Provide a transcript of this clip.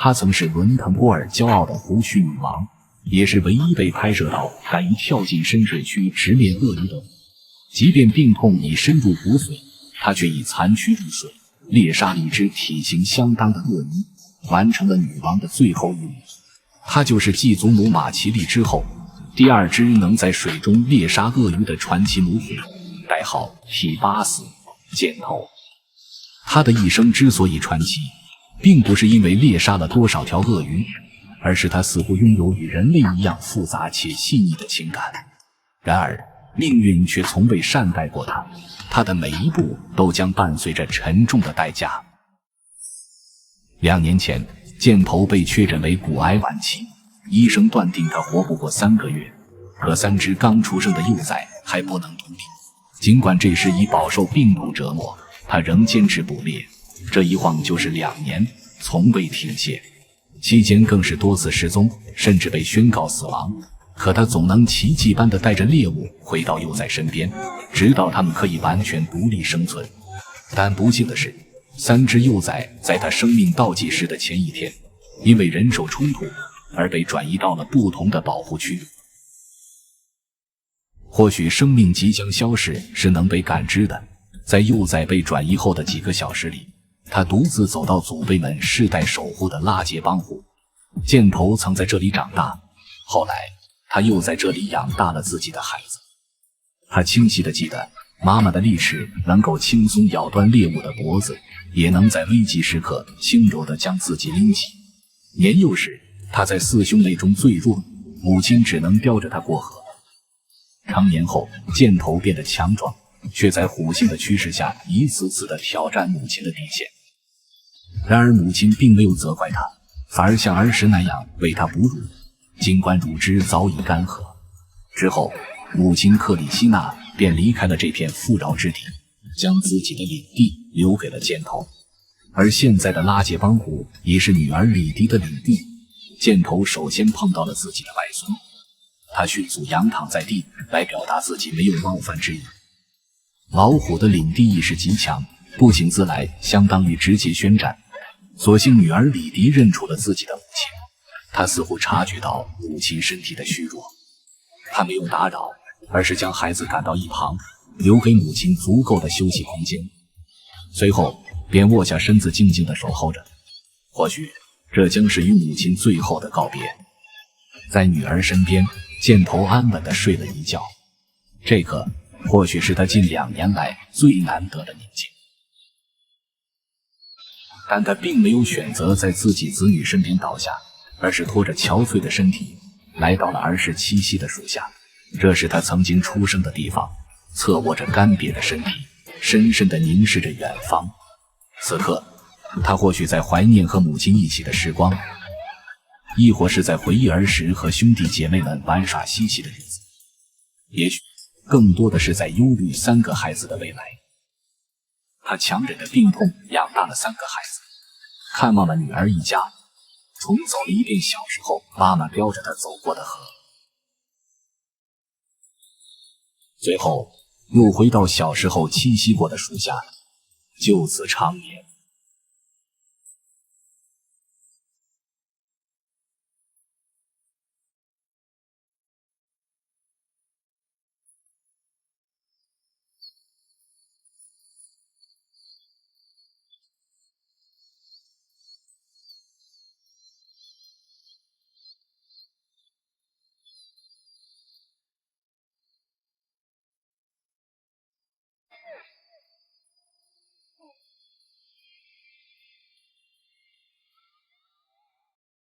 她曾是伦滕波爾驕傲的胡鬚女王，也是唯一被拍攝到敢于跳进深水区直面鳄鱼的。即便病痛已深入骨髓，她却以残躯入水，獵殺一只體型相當的鱷魚，完成了女王的最後一幕。她就是继祖母馬其利之後，第二只能在水中獵殺鱷魚的傳奇母虎，代號提巴斯箭頭。她的一生之所以傳奇，並不是因為獵殺了多少條鱷魚，而是她似乎擁有與人類一樣複雜且細膩的情感。然而命運卻從未善待過她，她的每一步都將伴隨着沉重的代價。2年前，箭頭被確診為骨癌晚期，醫生斷定他活不過3個月，可3隻剛出生的幼崽還不能獨立。儘管這時已飽受病痛折磨，他仍堅持捕獵，這一晃就是2年，從未停歇。期間更是多次失蹤，甚至被宣告死亡。可他總能奇蹟般地帶着獵物回到幼崽身邊，直到他們可以完全獨立生存。但不幸的是，3隻幼崽在他生命倒計時的前一天，因為人獸衝突而被轉移到了不同的保護區。或許生命即將消逝是能被感知的，在幼崽被轉移後的幾個小時裡，他獨自走到祖輩們世代守護的拉傑邦湖。箭頭曾在這裡長大，後來他又在這裡養大了自己的孩子。他清晰地記得，媽媽的利齿能夠輕鬆咬斷獵物的脖子，也能在危急時刻輕柔地將自己拎起。年幼時，他在4兄妹中最弱，母親只能叼着他過河。成年後，箭頭變得強壯，卻在虎性的驅使下一次次地挑戰母親的底線。然而母親並沒有責怪他，反而像兒時那樣為他哺乳，儘管乳汁早已乾涸。之後，母親克里希娜便離開了這片富饒之地，將自己的領地留給了箭頭。而現在的拉傑邦湖也是女兒李迪的領地。箭頭首先碰到了自己的外孙，他迅速仰躺在地，來表達自己沒有冒犯之意。老虎的領地意識極強，不請自來相當於直接宣戰。所幸女兒李迪認出了自己的母親，她似乎察覺到母親身體的虛弱，她没有打擾，而是將孩子趕到一旁，留給母親足夠的休息空间。隨後便臥下身子靜靜地守候着，或許這將是與母親最後的告別。在女兒身邊，箭頭安穩地睡了一覺，這個或許是他近2年來最難得的寧靜。但他並沒有選擇在自己子女身邊倒下，而是拖着憔悴的身體來到了兒時棲息的樹下。這是他曾經出生的地方，側臥着乾瘪的身體，深深地凝視着遠方。此刻他或許在懷念和母親一起的時光，亦或是在回憶兒時和兄弟姐妹們玩耍嬉戲的日子，也許更多的是在憂慮3個孩子的未来。他强忍着病痛養大了3個孩子，看望了女兒一家，重走了一遍小时候媽媽叼着他走過的河，最後又回到小时候栖息過的樹下，就此長眠。